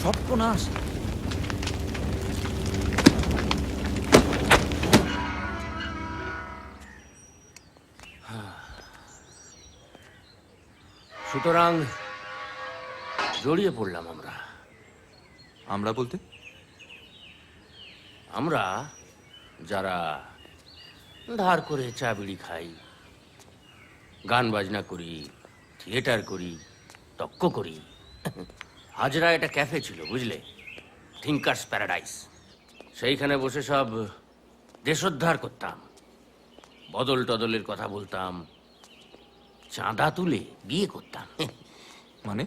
সর্বনাশ। সুতরাং জড়িয়ে পড়লাম আমরা। আমরা বলতে? আমরা যারা ধার করে চা বিড়ি খাই, গান বাজনা করি, থিয়েটার করি, তক্ক করি। হাজরা একটা ক্যাফে ছিল, বুঝলে, থিঙ্কার্স প্যারাডাইস। সেইখানে বসে সব দেশোদ্ধার করতাম, বদল টদলের কথা বলতাম, চাঁদা তুলে বিয়ে করতাম। মানে?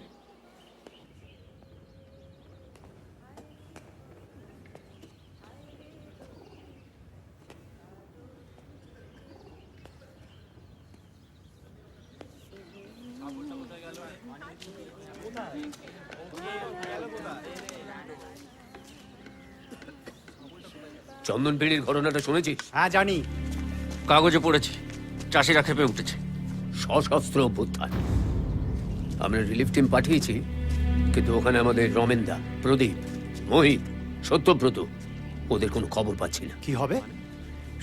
চন্দন পিড়ির ঘটনাটা শুনেছিস? হ্যাঁ জানি। কাগজে পড়েছি, চাষিরা খেপে উঠেছে। সশস্ত্র অভ্যুত্থান। আমরা রিলিফ টিম পাঠিয়েছি, কিন্তু ওখানে আমাদের রমেনদা, প্রদীপ, মোহিত, সত্যব্রত, ওদের কোনো খবর পাচ্ছি না। কি হবে?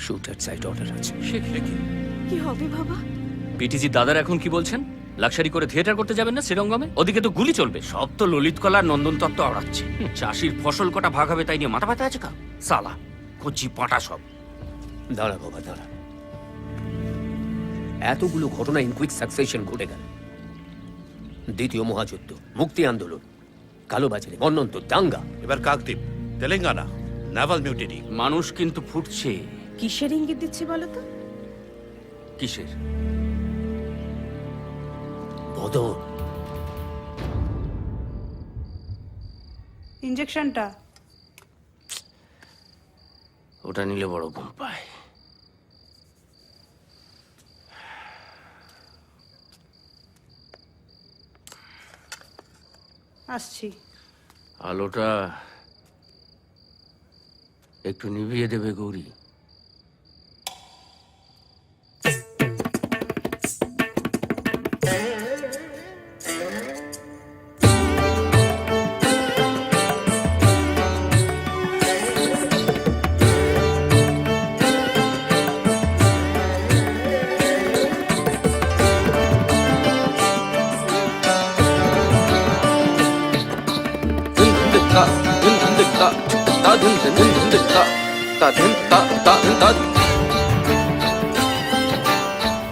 শুট অ্যাট সাইট অর্ডার আছে। কি হবে বাবা? পিটিজি দাদার এখন কি বলছেন? লাক্সারি করে থিয়েটার করতে যাবেন না শ্রীরঙ্গমে? ওদিকে তো গুলি চলবে। সব তো ললিত কলার নন্দন তত্ত্ব আওড়াচ্ছে। চাষির ফসল কটা ভাগ হবে তাই নিয়ে মাথা ব্যথা আছে কা? সালা কচি পাটা সব। দাঁড়া বাবা দাঁড়া, এতগুলো ঘটনা ইন কুইক সাকসেশন ঘটে গেল। দ্বিতীয় মহাযুদ্ধ, মুক্তি আন্দোলন, কালোবাজারি, মন্বন্তর, দাঙ্গা, এবার কাকদ্বীপ, তেলেঙ্গানা, নাভাল মিউটিনি। মানুষ কিন্তু ফুটছে। কিসের ইঙ্গিত দিচ্ছি বলো তো? কিসের? বদল। ইনজেকশনটা ওটা নিলে বড় ঘুম পায়। আসছি। আলোটা একটু নিভিয়ে দেবে গৌরী?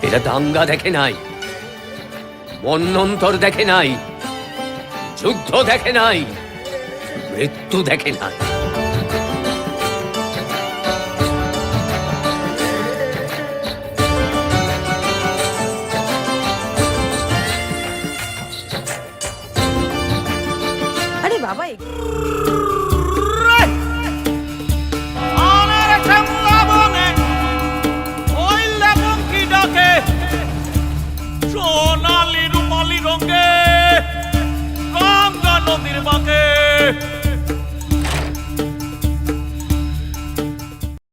এরা দাঙ্গা দেখে নাই, মন্বন্তর দেখে নাই, যুদ্ধ দেখে নাই, মৃত্যু দেখে নাই। আরে বাবা, সোনালি রূপালি রঙে গঙ্গা নদীর বাঁকে